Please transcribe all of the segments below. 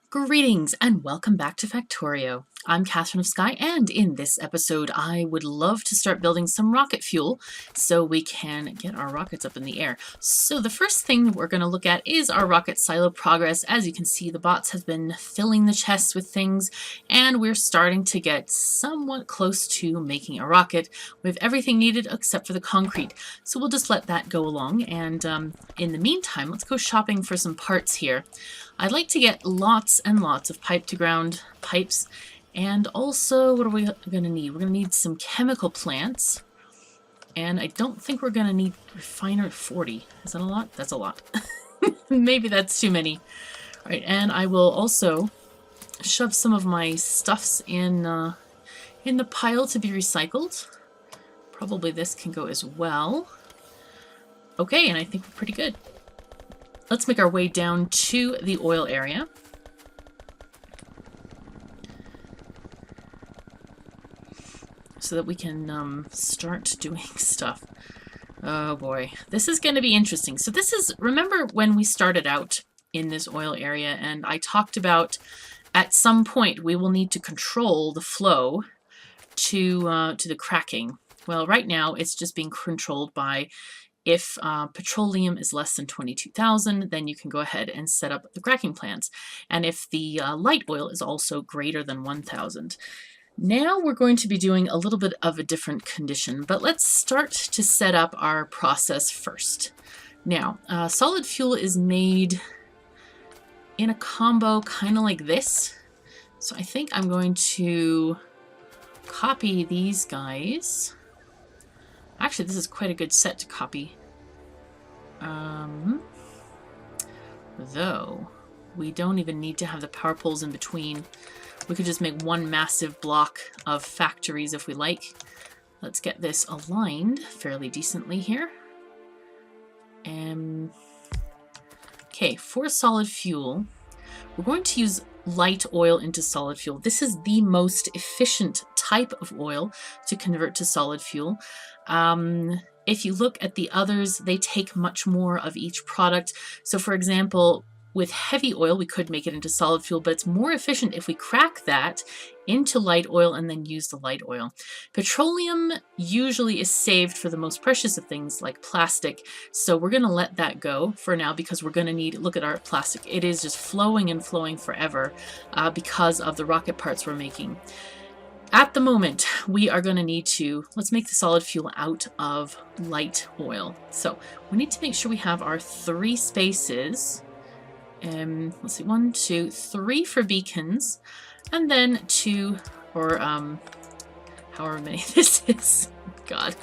Greetings and welcome back to Factorio. I'm KatherineOfSky, and in this episode I would love to start building some rocket fuel so we can get our rockets up in the air. So the first thing we're going to look at is our rocket silo progress. As you can see, the bots have been filling the chest with things and we're starting to get somewhat close to making a rocket. We have everything needed except for the concrete, so we'll just let that go along, and in the meantime let's go shopping for some parts here. I'd like to get lots and lots of pipe-to-ground pipes, and also, what are we going to need? We're going to need some chemical plants, and I don't think we're going to need refiner 40. Is that a lot? That's a lot. Maybe that's too many. All right, and I will also shove some of my stuffs in the pile to be recycled. Probably this can go as well. Okay, and I think we're pretty good. Let's make our way down to the oil area. So that we can start doing stuff. Oh boy, this is going to be interesting. So this is, remember when we started out in this oil area and I talked about at some point we will need to control the flow to the cracking. Well, right now it's just being controlled by if petroleum is less than 22,000, then you can go ahead and set up the cracking plants. And if the light oil is also greater than 1,000. Now we're going to be doing a little bit of a different condition, but let's start to set up our process first. Now, solid fuel is made in a combo kind of like this. So I think I'm going to copy these guys. Actually, this is quite a good set to copy. Though, we don't even need to have the power poles in between. We could just make one massive block of factories if we like. Let's get this aligned fairly decently here. Okay, for solid fuel, we're going to use light oil into solid fuel. This is the most efficient type of oil to convert to solid fuel. If you look at the others, they take much more of each product. So for example, with heavy oil, we could make it into solid fuel, but it's more efficient if we crack that into light oil and then use the light oil. Petroleum usually is saved for the most precious of things like plastic. So we're going to let that go for now because we're going to need, look at our plastic. It is just flowing and flowing forever because of the rocket parts we're making. At the moment, we are going to need to, let's make the solid fuel out of light oil. So we need to make sure we have our 3 spaces. Let's see, 1, 2, 3 for beacons, and then 2, or however many this is. God.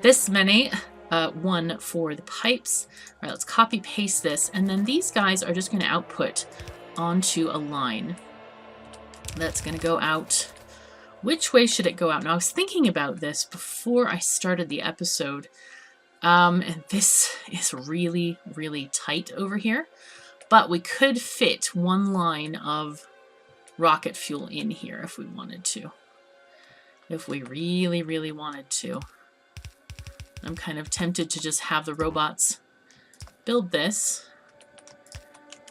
This many. 1 for the pipes. All right, let's copy paste this, and then these guys are just going to output onto a line. That's going to go out. Which way should it go out? Now, I was thinking about this before I started the episode, and this is really, really tight over here, but we could fit one line of rocket fuel in here if we wanted to. If we really, really wanted to. I'm kind of tempted to just have the robots build this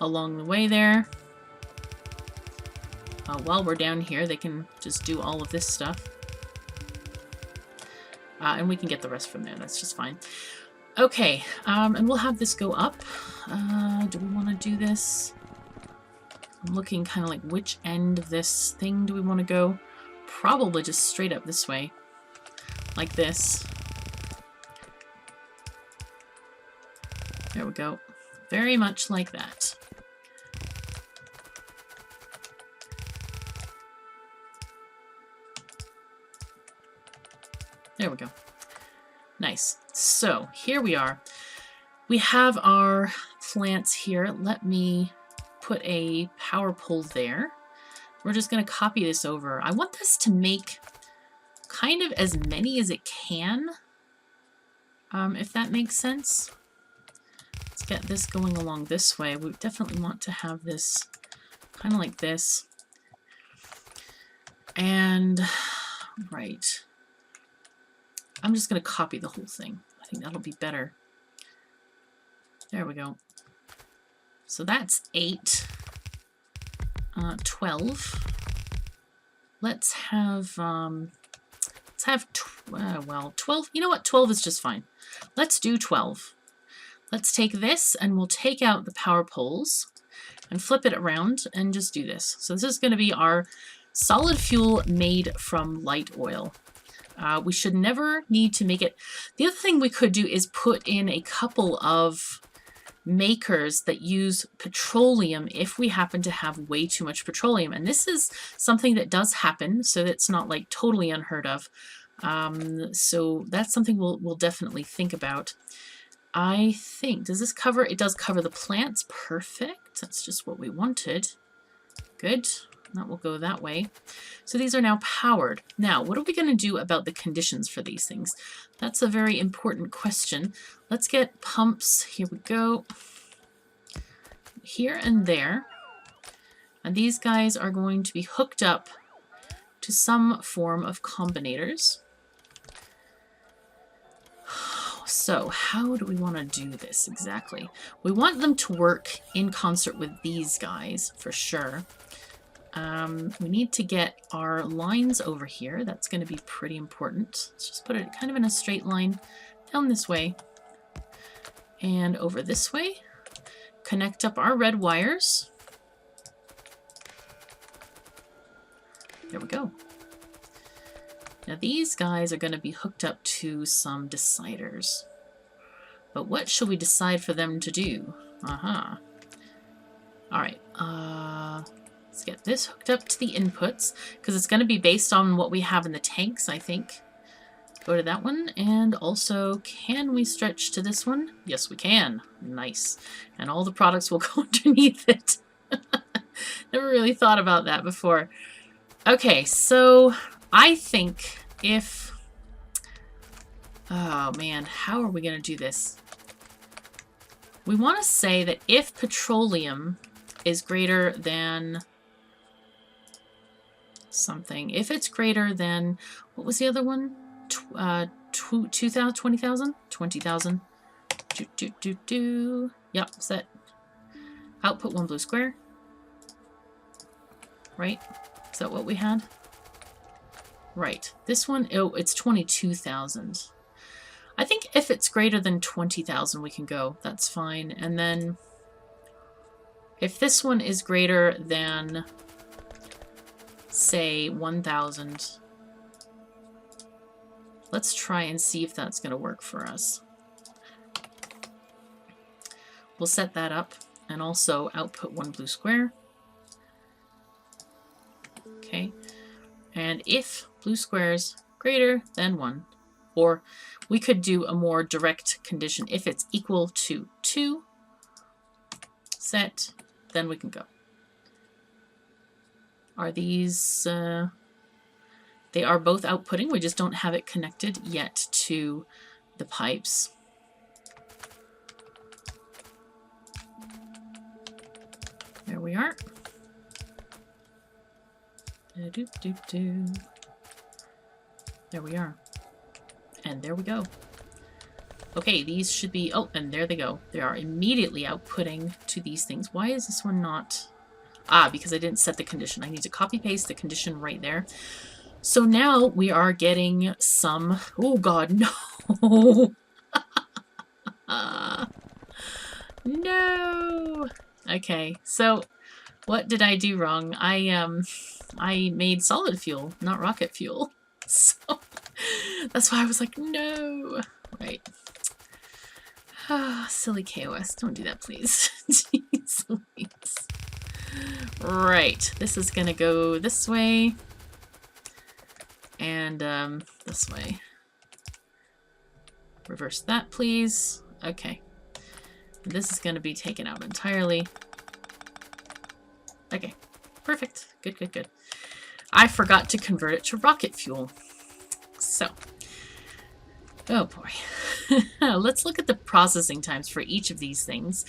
along the way there. While we're down here, they can just do all of this stuff. And we can get the rest from there. That's just fine. Okay, and we'll have this go up. Do we want to do this? I'm looking kind of like which end of this thing do we want to go? Probably just straight up this way. Like this. There we go. Very much like that. There we go. Nice. So here we are. We have our plants here. Let me put a power pole there. We're just going to copy this over. I want this to make kind of as many as it can, if that makes sense. Let's get this going along this way. We definitely want to have this kind of like this. And, right. I'm just going to copy the whole thing. I think that'll be better. There we go. So that's 8. 12. Let's have, well, 12. You know what? 12 is just fine. Let's do 12. Let's take this and we'll take out the power poles and flip it around and just do this. So this is going to be our solid fuel made from light oil. We should never need to make it. The other thing we could do is put in a couple of makers that use petroleum if we happen to have way too much petroleum. And this is something that does happen, so that's not like totally unheard of. So that's something we'll definitely think about. I think, does this cover? It does cover the plants. Perfect. That's just what we wanted. Good. That will go that way. So these are now powered. Now, what are we going to do about the conditions for these things? That's a very important question. Let's get pumps. Here we go. Here and there. And these guys are going to be hooked up to some form of combinators. So how do we want to do this exactly? We want them to work in concert with these guys for sure. We need to get our lines over here. That's going to be pretty important. Let's just put it kind of in a straight line down this way and over this way. Connect up our red wires. There we go. Now these guys are going to be hooked up to some deciders. But what shall we decide for them to do? All right. Let's get this hooked up to the inputs because it's going to be based on what we have in the tanks, I think. Go to that one. And also, can we stretch to this one? Yes, we can. Nice. And all the products will go underneath it. Never really thought about that before. Okay, so I think if... Oh, man. How are we going to do this? We want to say that if petroleum is greater than something, if it's greater than... What was the other one? 20,000? 20,000? 20,000. Yep, set. Output one blue square. Right? Is that what we had? Right. This one, oh, it's 22,000. I think if it's greater than 20,000, we can go. That's fine. And then if this one is greater than, say, 1,000, let's try and see if that's going to work for us. We'll set that up and also output one blue square. Okay. And if blue squares greater than 1, or we could do a more direct condition. If it's equal to 2, set, then we can go. Are these... they are both outputting. We just don't have it connected yet to the pipes. There we are. There we are. And there we go. Okay, these should be... Oh, and there they go. They are immediately outputting to these things. Why is this one not... Ah, because I didn't set the condition. I need to copy-paste the condition right there. So now we are getting some... Oh, God, no! No! Okay, so what did I do wrong? I made solid fuel, not rocket fuel. So that's why I was like, no. Right. Ah, silly KOS. Don't do that, please. Jeez Louise. Right. This is going to go this way. And this way. Reverse that, please. Okay. This is going to be taken out entirely. Okay. Perfect. Good, good, good. I forgot to convert it to rocket fuel. So. Oh, boy. let's look at the processing times for each of these things.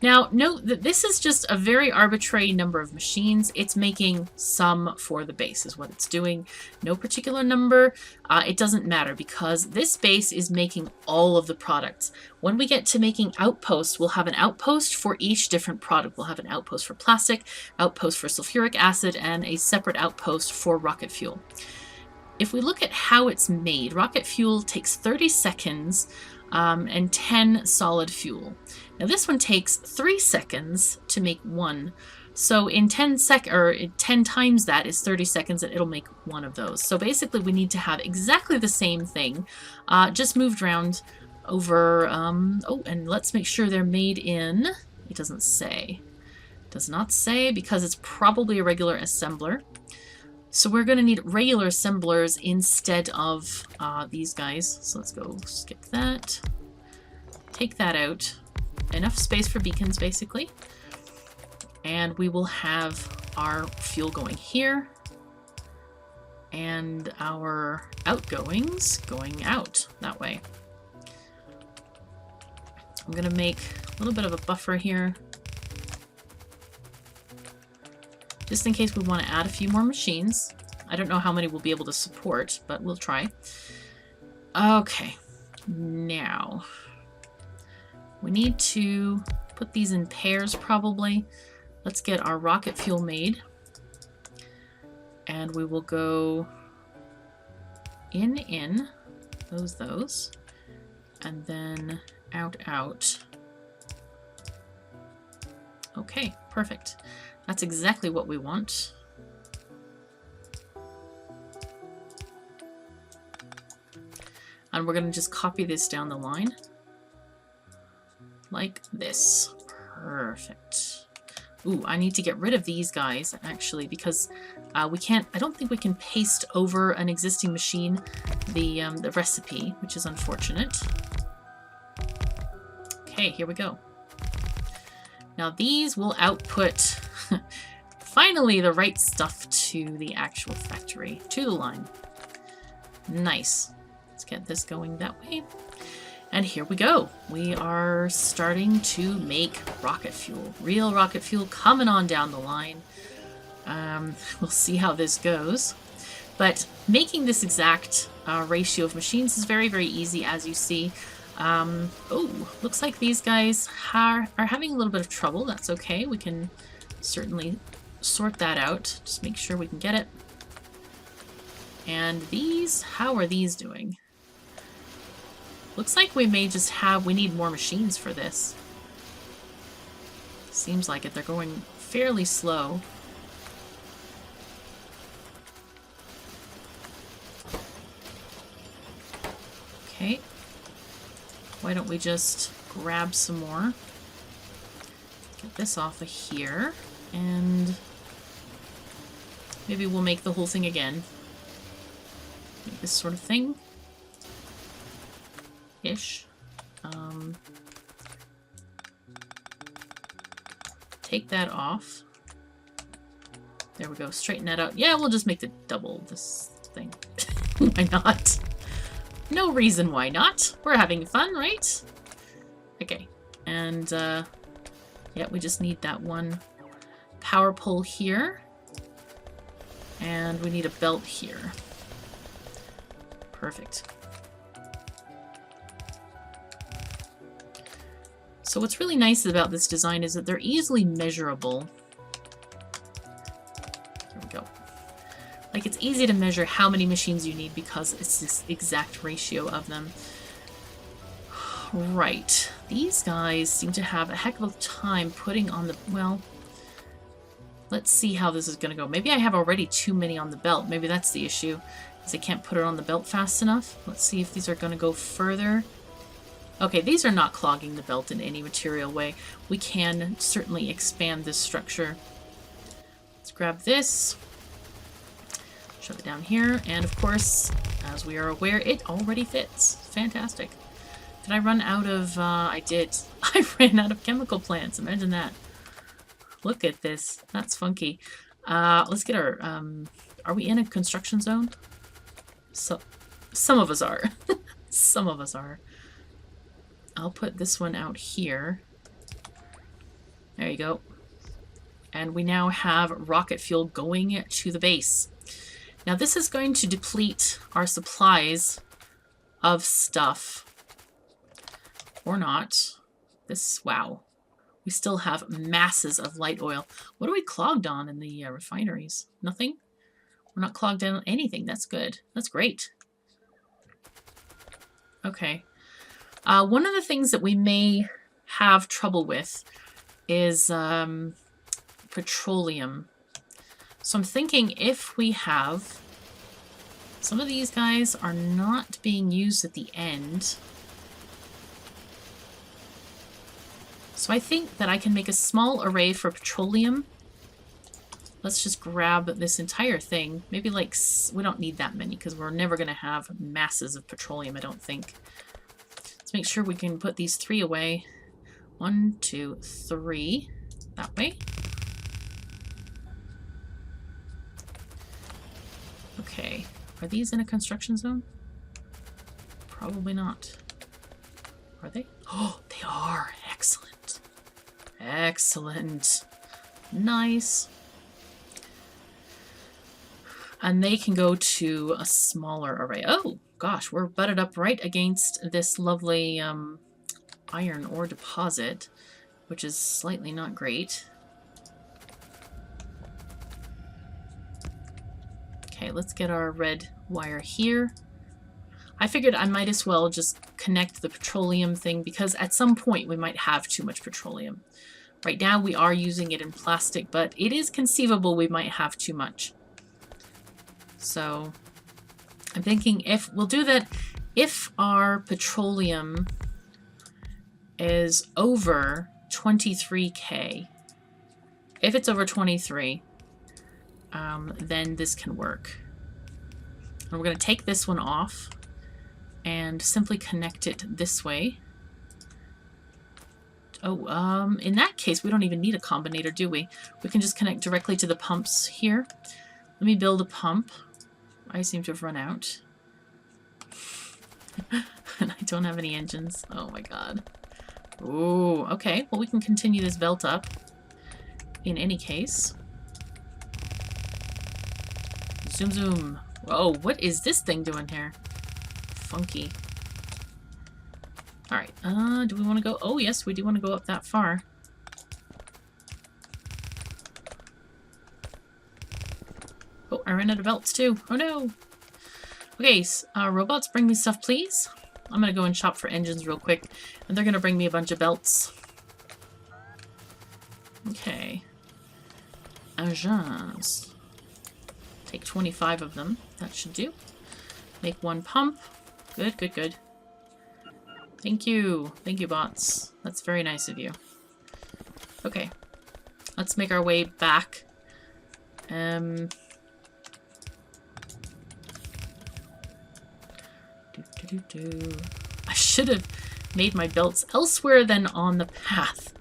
Now, note that this is just a very arbitrary number of machines. It's making some for the base is what it's doing. No particular number. It doesn't matter because this base is making all of the products. When we get to making outposts, we'll have an outpost for each different product. We'll have an outpost for plastic, outpost for sulfuric acid, and a separate outpost for rocket fuel. If we look at how it's made, rocket fuel takes 30 seconds and 10 solid fuel. Now this one takes 3 seconds to make one. So in 10 times that is 30 seconds and it'll make one of those. So basically we need to have exactly the same thing, just moved around over, oh, and let's make sure they're made in, it doesn't say. It does not say because it's probably a regular assembler. So we're going to need regular assemblers instead of these guys. So let's go skip that. Take that out. Enough space for beacons, basically. And we will have our fuel going here. And our outgoings going out that way. I'm going to make a little bit of a buffer here. Just in case we want to add a few more machines. I don't know how many we'll be able to support, but we'll try. Okay, now we need to put these in pairs probably. Let's get our rocket fuel made. And we will go in, those, and then out. Okay, perfect. That's exactly what we want. And we're going to just copy this down the line. Like this. Perfect. Ooh, I need to get rid of these guys, actually, because we can't, I don't think we can paste over an existing machine the recipe, which is unfortunate. Okay, here we go. Now these will output finally the right stuff to the actual factory, to the line. Nice. Let's get this going that way. And here we go. We are starting to make rocket fuel. Real rocket fuel coming on down the line. We'll see how this goes. But making this exact ratio of machines is very, very easy, as you see. Oh, looks like these guys are having a little bit of trouble. That's okay. We can certainly sort that out. Just make sure we can get it. And these, how are these doing? Looks like we may just have, we need more machines for this. Seems like it. They're going fairly slow. Okay. Why don't we just grab some more? Get this off of here. And maybe we'll make the whole thing again. Make this sort of thing. Ish. Take that off. There we go. Straighten that out. Yeah, we'll just make the double this thing. Why not? No reason why not. We're having fun, right? Okay. And, yeah, we just need that one power pole here. And we need a belt here. Perfect. So what's really nice about this design is that they're easily measurable. Here we go. Like, it's easy to measure how many machines you need because it's this exact ratio of them. Right. These guys seem to have a heck of a time putting on the... Well, let's see how this is going to go. Maybe I have already too many on the belt. Maybe that's the issue, because I can't put it on the belt fast enough. Let's see if these are going to go further. Okay, these are not clogging the belt in any material way. We can certainly expand this structure. Let's grab this. Shove it down here. And of course, as we are aware, it already fits. Fantastic. Did I run out of... I did. I ran out of chemical plants. Imagine that. Look at this. That's funky. Let's get our... are we in a construction zone? So, some of us are. Some of us are. I'll put this one out here. There you go. And we now have rocket fuel going to the base. Now this is going to deplete our supplies of stuff. Or not. This, wow. We still have masses of light oil. What are we clogged on in the refineries? Nothing? We're not clogged on anything. That's good. That's great. Okay. One of the things that we may have trouble with is petroleum. So I'm thinking if we have... Some of these guys are not being used at the end. So I think that I can make a small array for petroleum. Let's just grab this entire thing. Maybe like, we don't need that many because we're never going to have masses of petroleum, I don't think. Let's make sure we can put these 3 away. 1, 2, 3. That way. Okay. Are these in a construction zone? Probably not. Are they? Oh, they are. Excellent. Excellent. Nice. And they can go to a smaller array. Oh, gosh, we're butted up right against this lovely iron ore deposit, which is slightly not great. Okay, let's get our red wire here. I figured I might as well just connect the petroleum thing because at some point we might have too much petroleum. Right now we are using it in plastic, but it is conceivable we might have too much. So I'm thinking if we'll do that, if our petroleum is over 23k, if it's over 23, then this can work. And we're going to take this one off and simply connect it this way. Oh, in that case, we don't even need a combinator, do we? We can just connect directly to the pumps here. Let me build a pump. I seem to have run out. And I don't have any engines. Oh my god. Ooh, okay. Well, we can continue this belt up. In any case. Zoom, zoom. Whoa, what is this thing doing here? Funky. Alright, do we want to go? Oh, yes, we do want to go up that far. Oh, I ran out of belts too. Oh no! Okay, robots, bring me stuff, please. I'm gonna go and shop for engines real quick, and they're gonna bring me a bunch of belts. Okay. Engines. Take 25 of them. That should do. Make 1 pump. Good, good, good. Thank you. Thank you, bots. That's very nice of you. Okay. Let's make our way back. I should have made my belts elsewhere than on the path.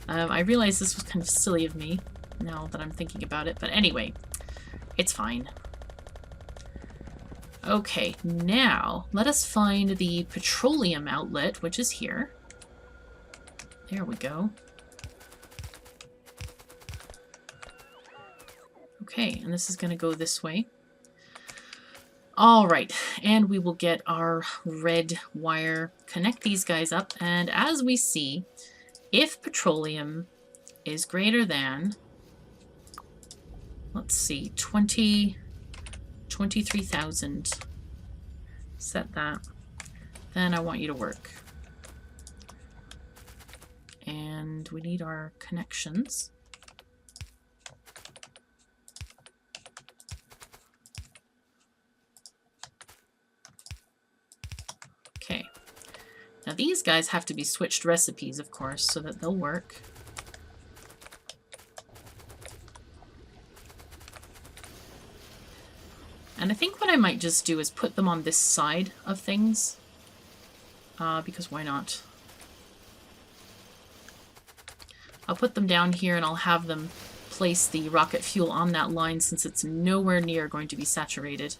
I realize this was kind of silly of me, now that I'm thinking about it. But anyway, it's fine. Okay, now let us find the petroleum outlet, which is here. There we go. Okay, and this is going to go this way. All right, and we will get our red wire, connect these guys up, and as we see, if petroleum is greater than, let's see, 23,000, set that, then I want you to work. And we need our connections. Okay. Now these guys have to be switched recipes, of course, so that they'll work. And I think what I might just do is put them on this side of things. Because why not? I'll put them down here and I'll have them place the rocket fuel on that line since it's nowhere near going to be saturated.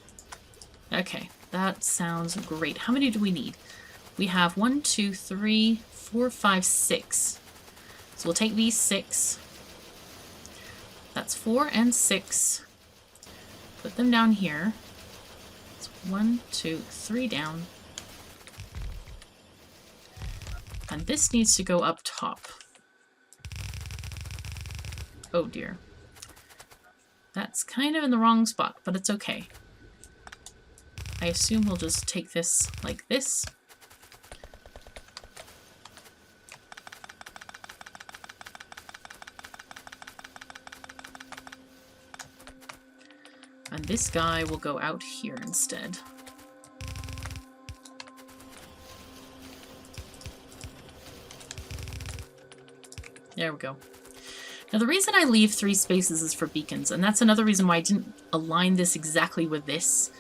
Okay, that sounds great. How many do we need? we have 1, 2, 3, 4, 5, 6. So we'll take these 6. That's 4 and 6. Put them down here. It's 1, 2, 3 down. And this needs to go up top. Oh dear. That's kind of in the wrong spot, but it's okay. I assume we'll just take this like this. And this guy will go out here instead. There we go. Now the reason I leave 3 spaces is for beacons, and that's another reason why I didn't align this exactly with this,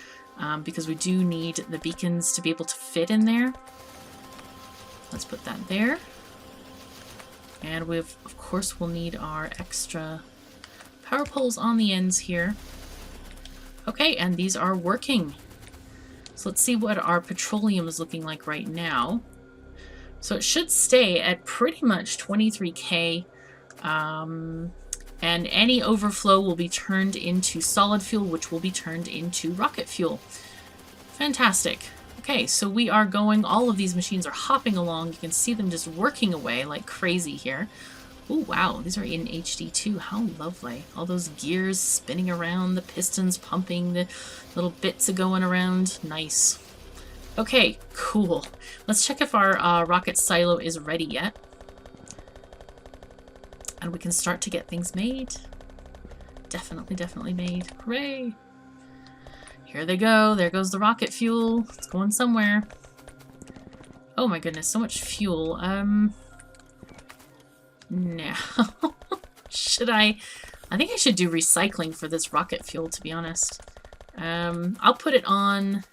because we do need the beacons to be able to fit in there. Let's put that there. And we've, of course, we'll need our extra power poles on the ends here. Okay, and these are working. So let's see what our petroleum is looking like right now. So it should stay at pretty much 23K, and any overflow will be turned into solid fuel, which will be turned into rocket fuel. Fantastic. Okay, so we are going, all of these machines are hopping along. You can see them just working away like crazy here. Oh, wow, these are in HD too. How lovely. All those gears spinning around, the pistons pumping, the little bits are going around. Nice. Okay, cool. Let's check if our rocket silo is ready yet. And we can start to get things made. Definitely made. Hooray! Here they go. There goes the rocket fuel. It's going somewhere. Oh my goodness, so much fuel. No. Should I think I should do recycling for this rocket fuel, to be honest. I'll put it on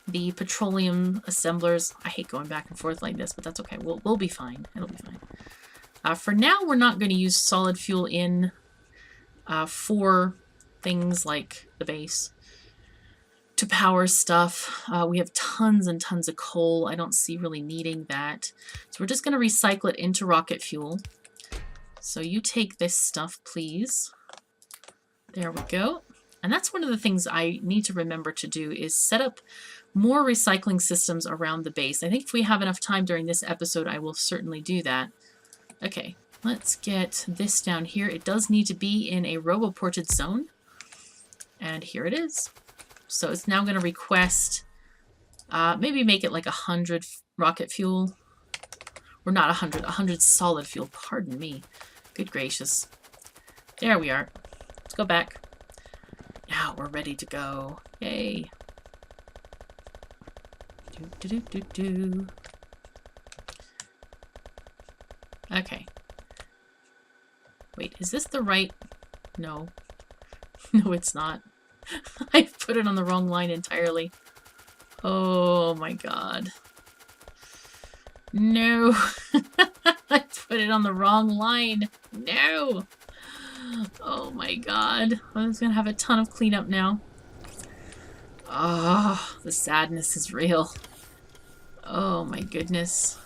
the petroleum assemblers. I hate going back and forth like this, but that's okay. We'll be fine. It'll be fine. For now, we're not going to use solid fuel in for things like the base to power stuff. We have tons and tons of coal. I don't see really needing that. So we're just going to recycle it into rocket fuel. So you take this stuff, please. There we go. And that's one of the things I need to remember to do, is set up more recycling systems around the base. I think if we have enough time during this episode, I will certainly do that. Okay, let's get this down here. It does need to be in a roboported zone. And here it is. So it's now going to request, maybe make it like 100 rocket fuel. Or not 100, 100 solid fuel. Pardon me. Good gracious. There we are. Let's go back. Now we're ready to go. Yay. Okay. Wait, is this the right? No. No, it's not. I put it on the wrong line entirely. Oh my god. No. I put it on the wrong line. No. Oh my god. I was gonna have a ton of cleanup now. Oh, the sadness is real. Oh my goodness.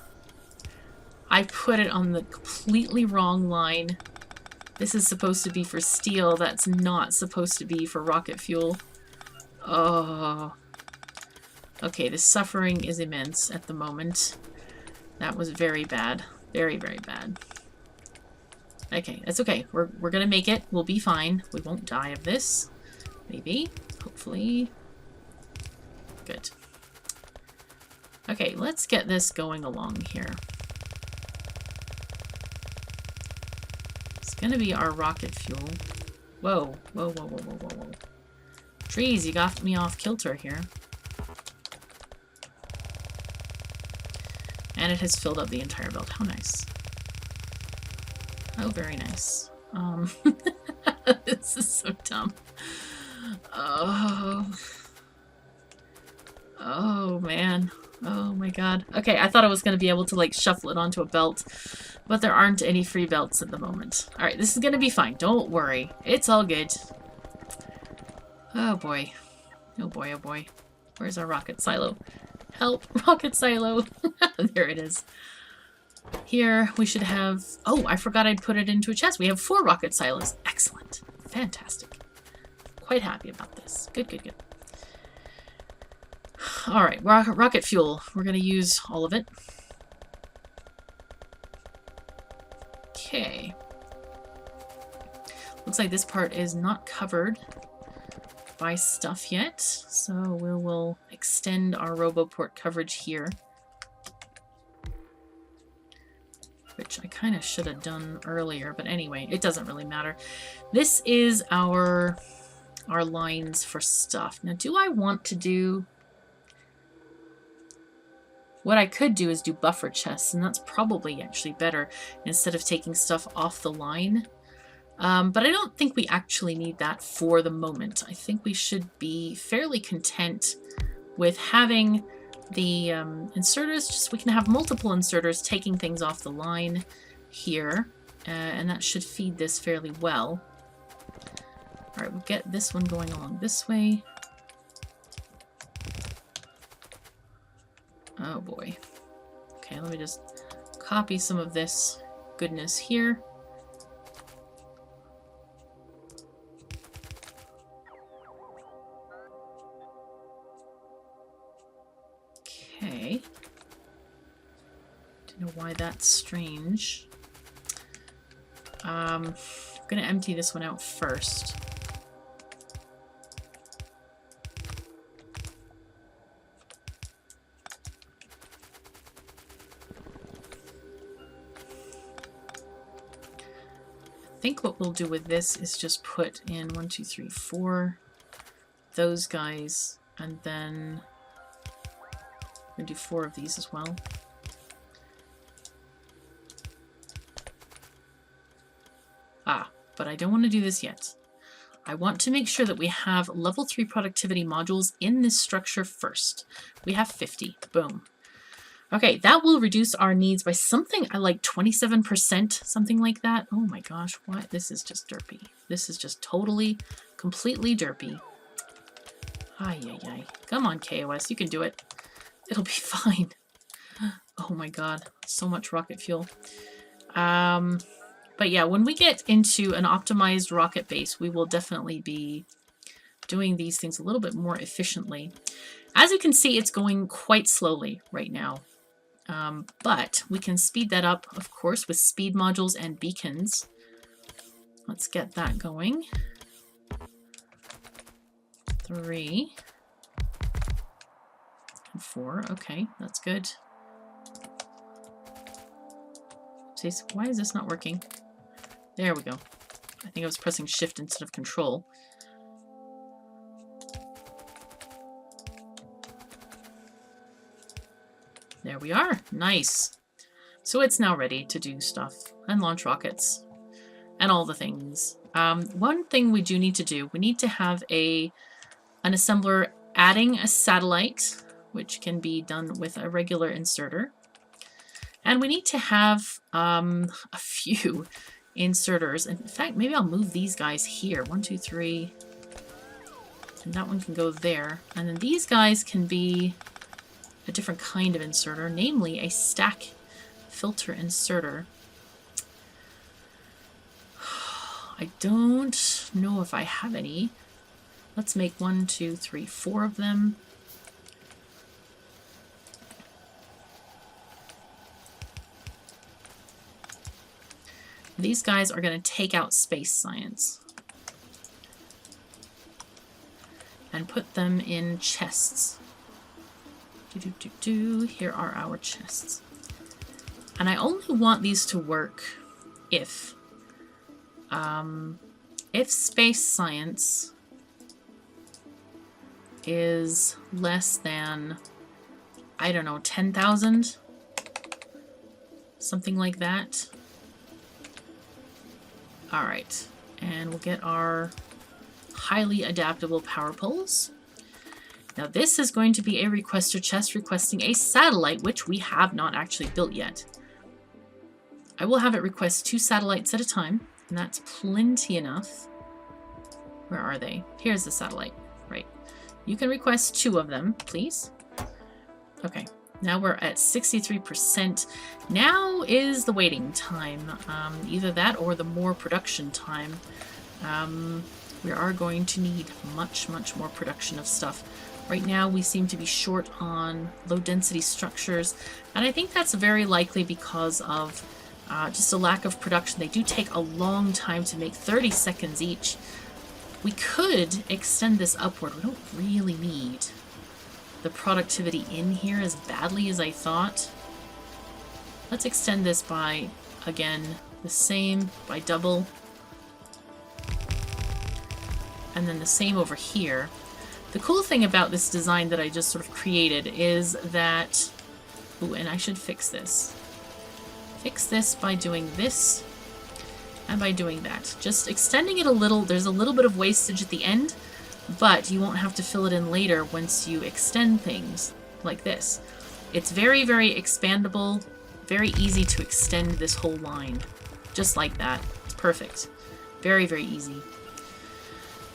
I put it on the completely wrong line. This is supposed to be for steel. That's not supposed to be for rocket fuel. Oh. Okay, the suffering is immense at the moment. That was very bad. Very, very bad. Okay, that's okay. We're gonna make it. We'll be fine. We won't die of this. Maybe. Hopefully. Good. Okay, let's get this going along here. It's gonna be our rocket fuel. Whoa. Whoa, whoa, whoa, whoa, whoa, whoa. Trees, you got me off kilter here. And it has filled up the entire belt. How nice. Oh, very nice. This is so dumb. Oh. Oh, man. Oh, my god. Okay, I thought I was going to be able to, like, shuffle it onto a belt, but there aren't any free belts at the moment. Alright, this is going to be fine. Don't worry. It's all good. Oh, boy. Oh, boy, oh, boy. Where's our rocket silo? Help, rocket silo. There it is. Here we should have, oh, I forgot I'd put it into a chest. We have 4 rocket silos. Excellent. Fantastic. Quite happy about this. Good, good, good. All right, rocket fuel. We're going to use all of it. Okay. Looks like this part is not covered by stuff yet, so we will extend our RoboPort coverage here, which I kind of should have done earlier, but anyway, it doesn't really matter. This is our lines for stuff. Now, do I want to do... What I could do is do buffer chests, and that's probably actually better instead of taking stuff off the line. But I don't think we actually need that for the moment. I think we should be fairly content with having the inserters. Just we can have multiple inserters taking things off the line here, and that should feed this fairly well. All right, we'll get this one going along this way. Oh boy. Okay, let me just copy some of this goodness here. Okay. Don't know why that's strange. I'm going to empty this one out first. I think what we'll do with this is just put in 1, 2, 3, 4 those guys, and then I'm going to do 4 of these as well. But I don't want to do this yet. I want to make sure that we have level 3 productivity modules in this structure first. We have 50. Boom. Okay, that will reduce our needs by something I like 27%, something like that. Oh my gosh, what? This is just derpy. This is just totally, completely derpy. Ay, ay, ay. Come on, KOS, you can do it. It'll be fine. Oh my god, so much rocket fuel. But yeah, when we get into an optimized rocket base, we will definitely be doing these things a little bit more efficiently. As you can see, it's going quite slowly right now. But we can speed that up, of course, with speed modules and beacons. Let's get that going. 3 and 4. Okay, that's good. Jeez, why is this not working? There we go. I think I was pressing shift instead of control. There we are. Nice. So it's now ready to do stuff and launch rockets and all the things. One thing we do need to do, we need to have an assembler adding a satellite, which can be done with a regular inserter. And we need to have a few inserters. In fact, maybe I'll move these guys here. 1, 2, 3. And that one can go there. And then these guys can be a different kind of inserter, namely a stack filter inserter. I don't know if I have any. Let's make 1, 2, 3, 4 of them. These guys are going to take out space science and put them in chests. Here are our chests. And I only want these to work if space science is less than, I don't know, 10,000? Something like that. Alright, and we'll get our highly adaptable power poles. Now this is going to be a requester chest requesting a satellite, which we have not actually built yet. I will have it request 2 satellites at a time, and that's plenty enough. Where are they? Here's the satellite. Right. You can request 2 of them, please. Okay, now we're at 63%. Now is the waiting time. Either that or the more production time. We are going to need much, much more production of stuff. Right now we seem to be short on low density structures, and I think that's very likely because of just a lack of production. They do take a long time to make, 30 seconds each. We could extend this upward. We don't really need the productivity in here as badly as I thought. Let's extend this by, again, the same, by double. And then the same over here. The cool thing about this design that I just sort of created is that... Ooh, and I should fix this. Fix this by doing this and by doing that. Just extending it a little. There's a little bit of wastage at the end, but you won't have to fill it in later once you extend things like this. It's very, very expandable, very easy to extend this whole line. Just like that. It's perfect. Very, very easy.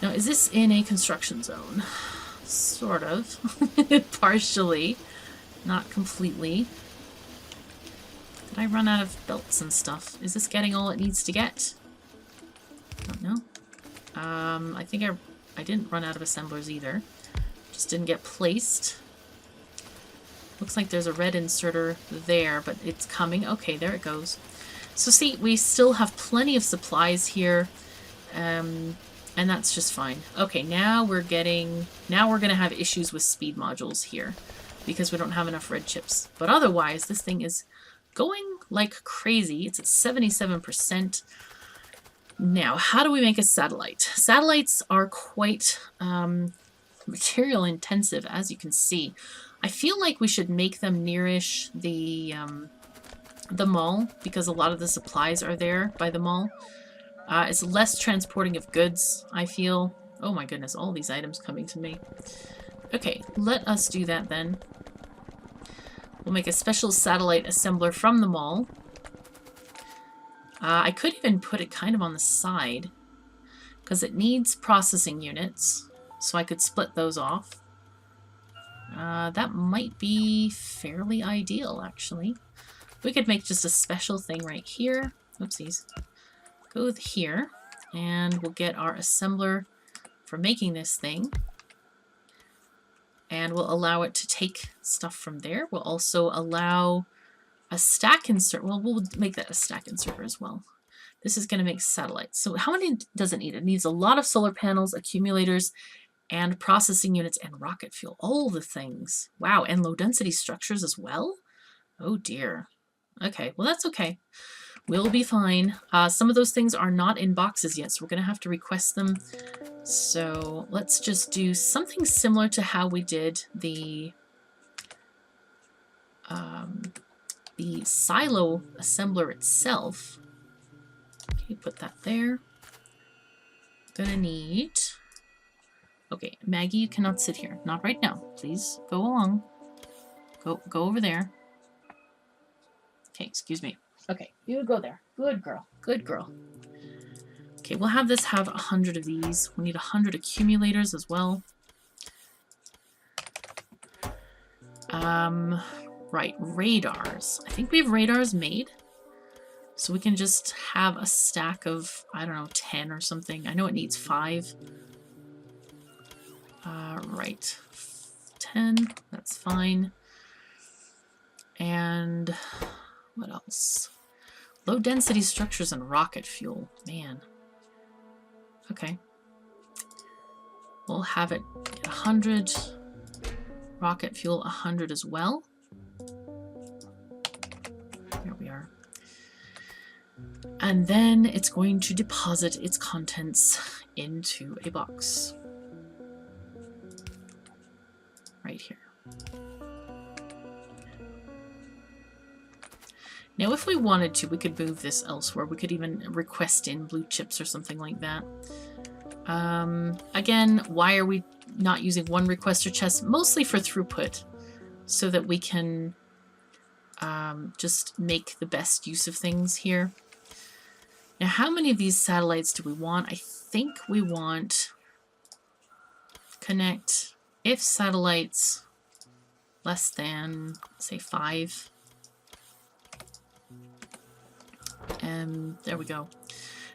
Now, is this in a construction zone? Sort of. Partially. Not completely. Did I run out of belts and stuff? Is this getting all it needs to get? Don't know. I think I didn't run out of assemblers either. Just didn't get placed. Looks like there's a red inserter there, but it's coming. Okay, there it goes. So see, we still have plenty of supplies here. And that's just fine. Okay, now we're going to have issues with speed modules here because we don't have enough red chips. But otherwise, this thing is going like crazy. It's at 77%. Now, how do we make a satellite? Satellites are quite material intensive, as you can see. I feel like we should make them nearish the mall because a lot of the supplies are there by the mall. It's less transporting of goods, I feel. Oh my goodness, all these items coming to me. Okay, let us do that then. We'll make a special satellite assembler from the mall. I could even put it kind of on the side because it needs processing units, so I could split those off. That might be fairly ideal, actually. We could make just a special thing right here. Oopsies. Go with here, and we'll get our assembler for making this thing. And we'll allow it to take stuff from there. We'll also allow a stack insert. Well, we'll make that a stack inserter as well. This is going to make satellites. So how many does it need? It needs a lot of solar panels, accumulators, and processing units, and rocket fuel. All the things. Wow, and low density structures as well? Oh dear. Okay, well that's okay. We'll be fine. Some of those things are not in boxes yet, so we're going to have to request them. So let's just do something similar to how we did the silo assembler itself. Okay, put that there. Gonna need... Okay, Maggie, you cannot sit here. Not right now. Please go along. Go over there. Okay, excuse me. Okay, you would go there. Good girl. Good girl. Okay, we'll have this have 100 of these. We need 100 accumulators as well. Right, radars. I think we have radars made. So we can just have a stack of, I don't know, 10 or something. I know it needs 5. Right. 10. That's fine. And what else? Low density structures and rocket fuel. Man. Okay. We'll have it 100. Rocket fuel 100 as well. There we are. And then it's going to deposit its contents into a box. Right here. Now, if we wanted to, we could move this elsewhere. We could even request in blue chips or something like that. Again, why are we not using one requester chest? Mostly for throughput, so that we can just make the best use of things here. Now, how many of these satellites do we want? I think we want connect if satellites less than, say, 5. And there we go.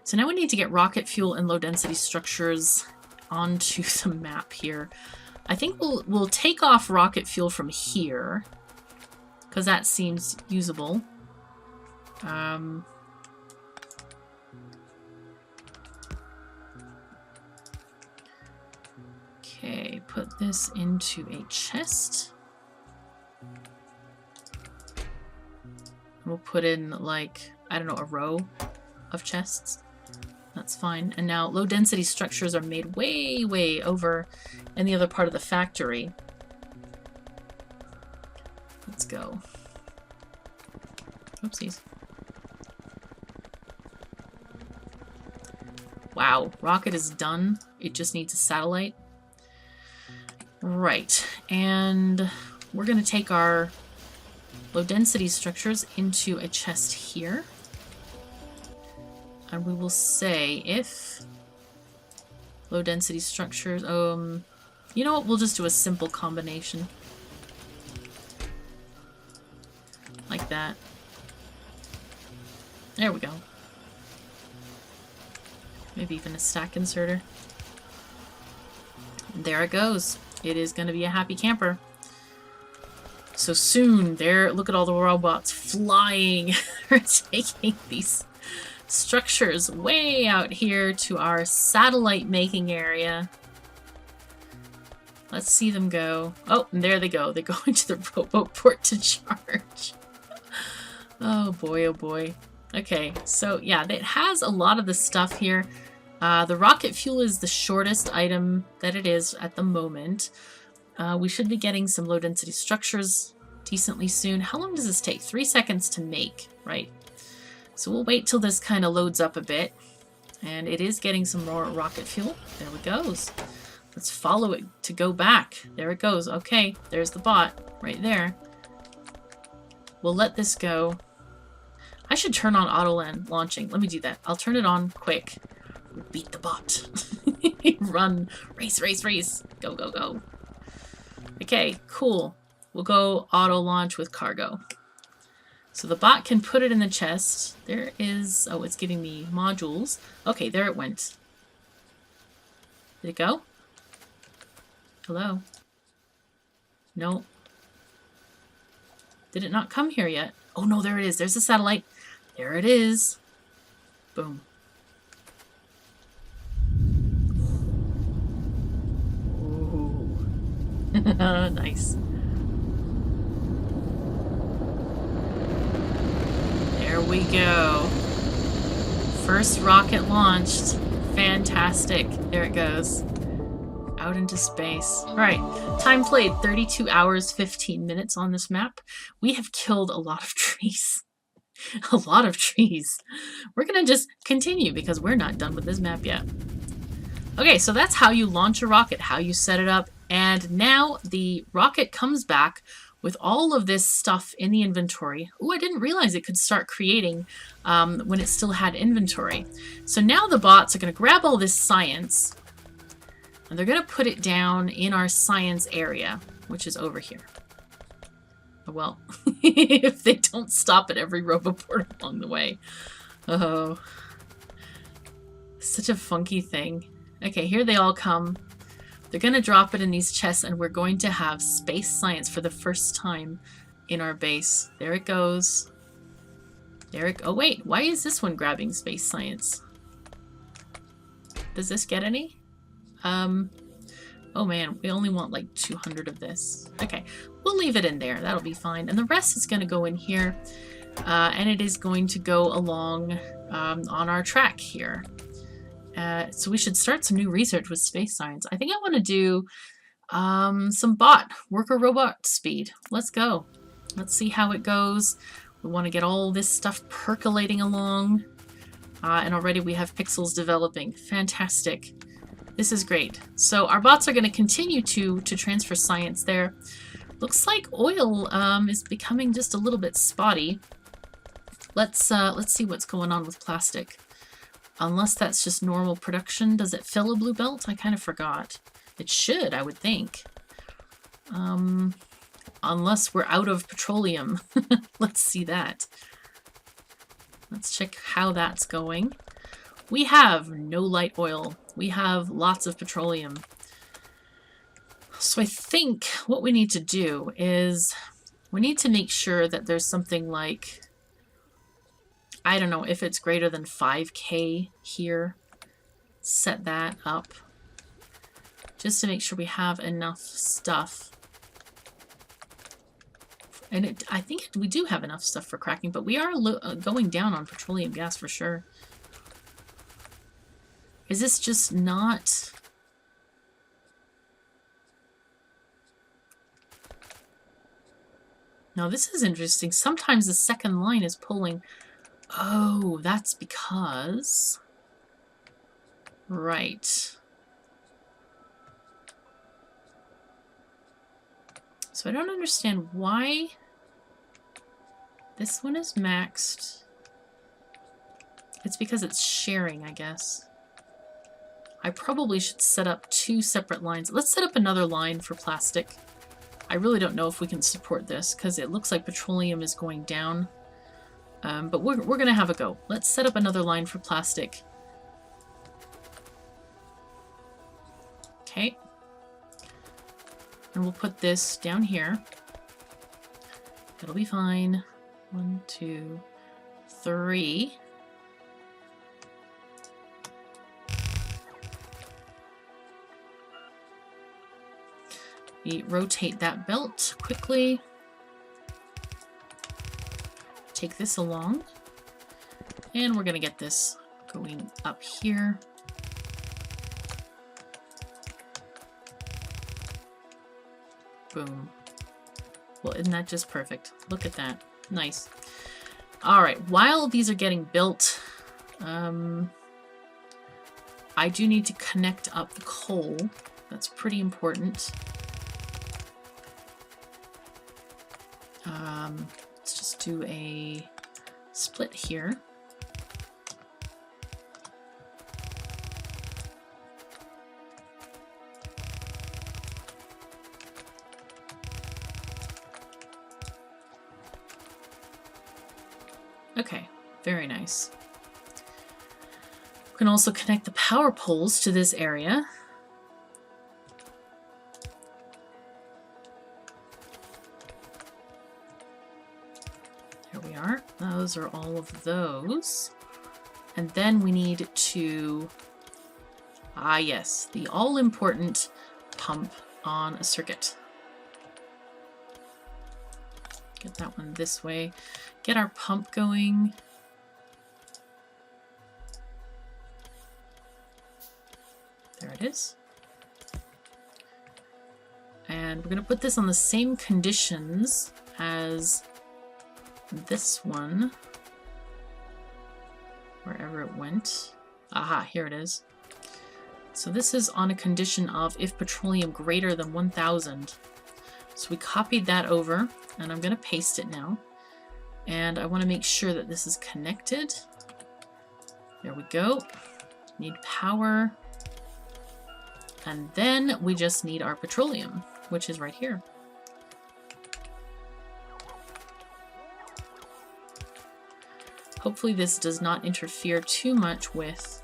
So now we need to get rocket fuel and low density structures onto the map here. I think we'll take off rocket fuel from here because that seems usable. Okay, put this into a chest. We'll put in, like, I don't know, a row of chests. That's fine. And now low density structures are made way, way over in the other part of the factory. Let's go. Oopsies. Wow, rocket is done. It just needs a satellite. Right, and we're going to take our low density structures into a chest here. And we will say if low density structures, you know what, we'll just do a simple combination. Like that. There we go. Maybe even a stack inserter. And there it goes. It is going to be a happy camper. So soon, there, look at all the robots flying. They're taking these structures way out here to our satellite making area. Let's see them go. Oh, and there they go. They go into the robot port to charge. Oh boy, oh boy. Okay, so yeah, it has a lot of the stuff here. The rocket fuel is the shortest item that it is at the moment. We should be getting some low density structures decently soon. How long does this take? 3 seconds to make, right? So we'll wait till this kind of loads up a bit. And it is getting some more rocket fuel. There it goes. Let's follow it to go back. There it goes. Okay, there's the bot right there. We'll let this go. I should turn on auto launching. Let me do that. I'll turn it on quick. Beat the bot. Run. Race, race, race. Go, go, go. Okay, cool. We'll go auto launch with cargo. So the bot can put it in the chest. There is... Oh, it's giving me modules. Okay, there it went. Did it go? Hello? No. Did it not come here yet? Oh no, there it is. There's the satellite. There it is. Boom. Ooh. Nice. There we go. First rocket launched. Fantastic. There it goes. Out into space. Alright, time played 32 hours, 15 minutes on this map. We have killed a lot of trees. A lot of trees. We're gonna just continue because we're not done with this map yet. Okay, so that's how you launch a rocket, how you set it up, and now the rocket comes back with all of this stuff in the inventory. Oh, I didn't realize it could start creating when it still had inventory. So now the bots are gonna grab all this science and they're going to put it down in our science area, which is over here. Well, if they don't stop at every roboport along the way. Oh. Such a funky thing. Okay, here they all come. They're going to drop it in these chests, and we're going to have space science for the first time in our base. There it goes. There it... Oh, wait. Why is this one grabbing space science? Does this get any? Oh man, we only want like 200 of this. Okay, we'll leave it in there. That'll be fine. And the rest is going to go in here. And it is going to go along on our track here. So we should start some new research with space science. I think I want to do some worker robot speed. Let's go. Let's see how it goes. We want to get all this stuff percolating along. And already we have pixels developing. Fantastic. This is great. So our bots are going to continue to transfer science there. Looks like oil is becoming just a little bit spotty. Let's see what's going on with plastic. Unless that's just normal production. Does it fill a blue belt? I kind of forgot. It should, I would think. unless we're out of petroleum. Let's see that. Let's check how that's going. We have no light oil. We have lots of petroleum. So I think what we need to do is we need to make sure that there's something like, I don't know, if it's greater than 5K here, set that up just to make sure we have enough stuff. And I think we do have enough stuff for cracking, but we are going down on petroleum gas for sure. Is this just not... Now this is interesting. Sometimes the second line is pulling... Oh, that's because... Right. So I don't understand why this one is maxed. It's because it's sharing, I guess. I probably should set up 2 separate lines. Let's set up another line for plastic. I really don't know if we can support this because it looks like petroleum is going down. But we're going to have a go. Let's set up another line for plastic. Okay. And we'll put this down here. It'll be fine. 1, 2, 3. We rotate that belt quickly. Take this along. And we're going to get this going up here. Boom. Well, isn't that just perfect? Look at that. Nice. All right. While these are getting built, I do need to connect up the coal. That's pretty important. Let's just do a split here. Okay, very nice. We can also connect the power poles to this area. There we are. Those are all of those. And then we need to, yes, the all-important pump on a circuit. Get that one this way. Get our pump going. There it is. And we're going to put this on the same conditions as this one. Wherever it went. Aha, here it is. So this is on a condition of if petroleum greater than 1000. So we copied that over, and I'm going to paste it now. And I want to make sure that this is connected. There we go. Need power. And then we just need our petroleum, which is right here. Hopefully this does not interfere too much with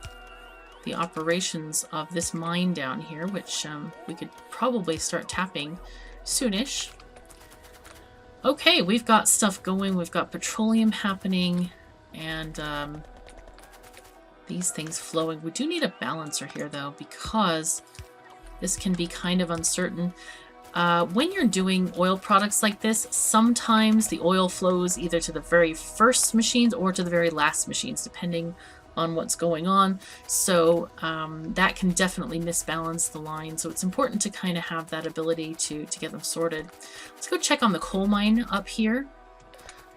the operations of this mine down here, which we could probably start tapping soonish. Okay, we've got stuff going. We've got petroleum happening and these things flowing. We do need a balancer here though, because this can be kind of uncertain. When you're doing oil products like this, sometimes the oil flows either to the very first machines or to the very last machines, depending on what's going on. So that can definitely misbalance the line. So it's important to kind of have that ability to get them sorted. Let's go check on the coal mine up here.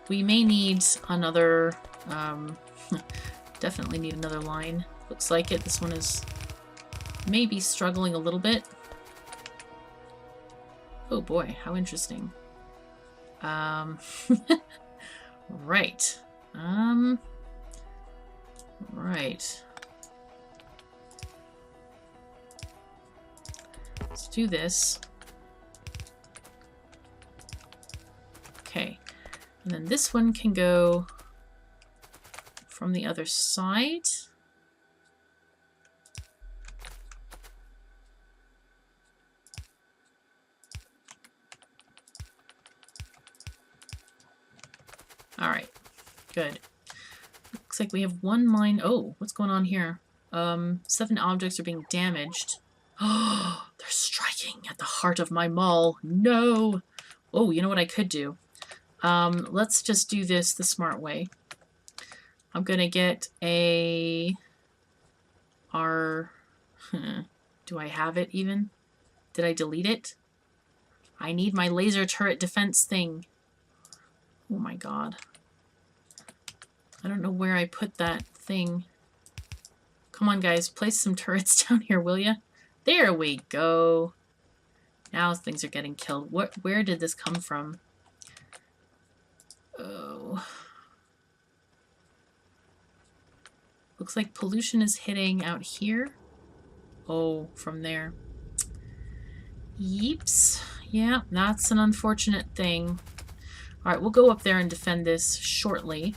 We may need another, definitely need another line. Looks like it. This one is maybe struggling a little bit. Oh boy, how interesting. Right. Right. Let's do this. And then this one can go from the other side. All right, good. Looks like we have one mine. Oh, what's going on here? 7 objects are being damaged. Oh, they're striking at the heart of my mall. No. Oh, you know what I could do? Let's just do this the smart way. I'm gonna get a do I have it even? Did I delete it? I need my laser turret defense thing. Oh my god. I don't know where I put that thing. Come on, guys. Place some turrets down here, will ya? There we go. Now things are getting killed. Where did this come from? Oh. Looks like pollution is hitting out here. Oh, from there. Yeeps. Yeah, that's an unfortunate thing. Alright, we'll go up there and defend this shortly.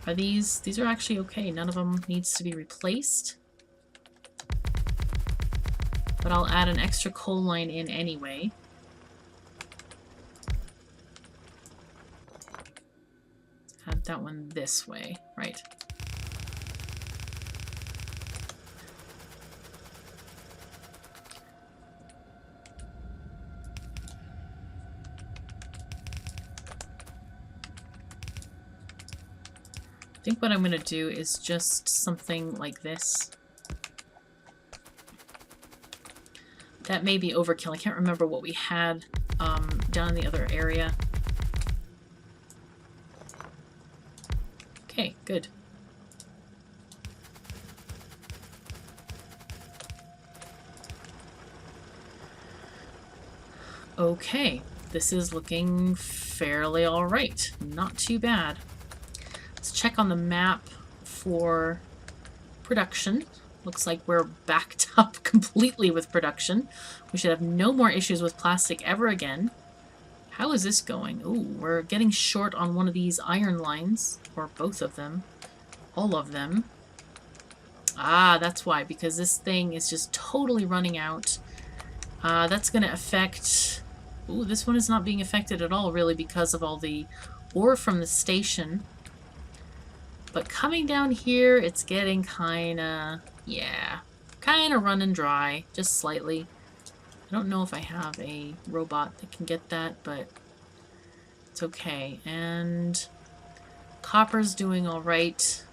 Are these are actually okay. None of them needs to be replaced. But I'll add an extra coal line in anyway. Add that one this way, right. I think what I'm going to do is just something like this. That may be overkill. I can't remember what we had down in the other area. Okay, good. Okay, this is looking fairly alright. Not too bad. Let's check on the map for production. Looks like we're backed up completely with production. We should have no more issues with plastic ever again. How is this going? Ooh, we're getting short on one of these iron lines. Or both of them. All of them. Ah, that's why. Because this thing is just totally running out. That's going to affect... Ooh, this one is not being affected at all, really, because of all the ore from the station. But coming down here, it's getting kinda... Yeah. Kinda running dry. Just slightly. I don't know if I have a robot that can get that, but... It's okay. And... Copper's doing alright.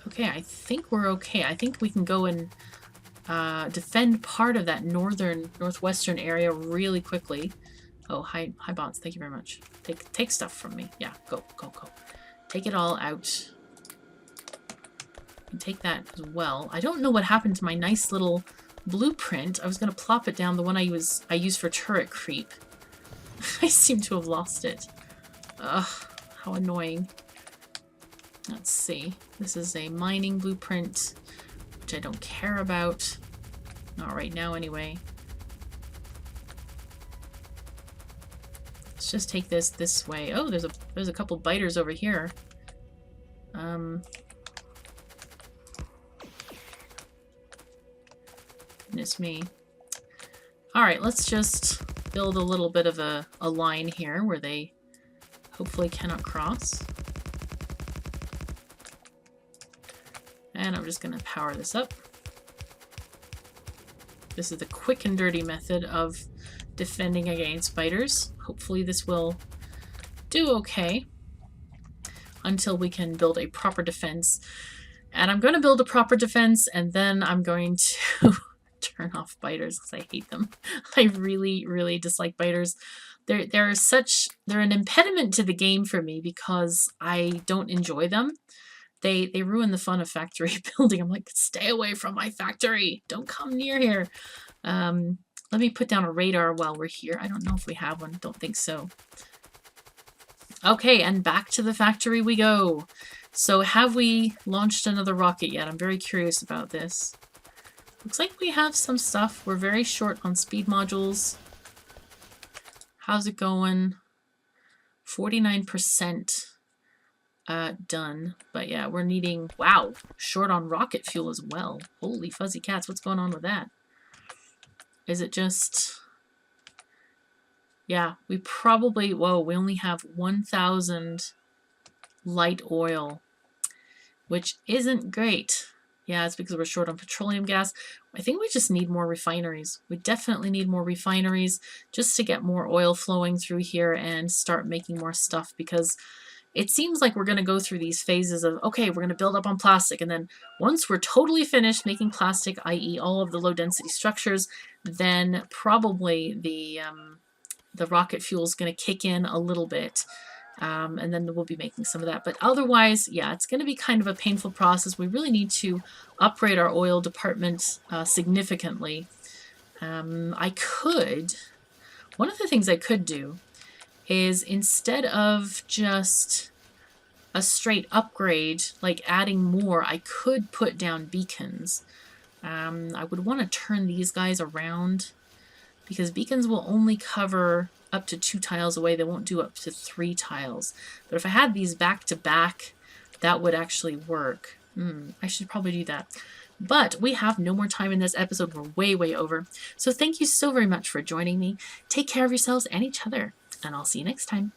Okay, I think we're okay. I think we can go and defend part of that northwestern area really quickly. Oh, hi bots. Thank you very much. Take stuff from me. Yeah, go. Take it all out. And take that as well. I don't know what happened to my nice little blueprint. I was going to plop it down, the one I used for turret creep. I seem to have lost it. Ugh, how annoying. Let's see. This is a mining blueprint, which I don't care about. Not right now, anyway. Let's just take this way. Oh, there's a couple biters over here. Goodness me. Alright, let's just build a little bit of a line here where they hopefully cannot cross. And I'm just going to power this up. This is the quick and dirty method of defending against biters. Hopefully this will do okay until we can build a proper defense. And I'm going to build a proper defense, and then I'm going to turn off biters because I hate them. I really, really dislike biters. They're an impediment to the game for me because I don't enjoy them. They ruin the fun of factory building. I'm like, stay away from my factory. Don't come near here. Let me put down a radar while we're here. I don't know if we have one. Don't think so. Okay, and back to the factory we go. So have we launched another rocket yet? I'm very curious about this. Looks like we have some stuff. We're very short on speed modules. How's it going? 49% done. But yeah, we're needing, wow, short on rocket fuel as well. Holy fuzzy cats, what's going on with that? Is it just, yeah, we probably, whoa, we only have 1,000 light oil, which isn't great. Yeah, it's because we're short on petroleum gas. I think we just need more refineries. We definitely need more refineries just to get more oil flowing through here and start making more stuff, because it seems like we're going to go through these phases of, okay, we're going to build up on plastic, and then once we're totally finished making plastic, i.e. all of the low density structures, then probably the rocket fuel is going to kick in a little bit. And then we'll be making some of that. But otherwise, yeah, it's going to be kind of a painful process. We really need to upgrade our oil department significantly. One of the things I could do is, instead of just a straight upgrade, like adding more, I could put down beacons. I would want to turn these guys around, because beacons will only cover up to 2 tiles away. They won't do up to 3 tiles. But if I had these back to back, that would actually work. I should probably do that. But we have no more time in this episode. We're way, way over. So thank you so very much for joining me. Take care of yourselves and each other, and I'll see you next time.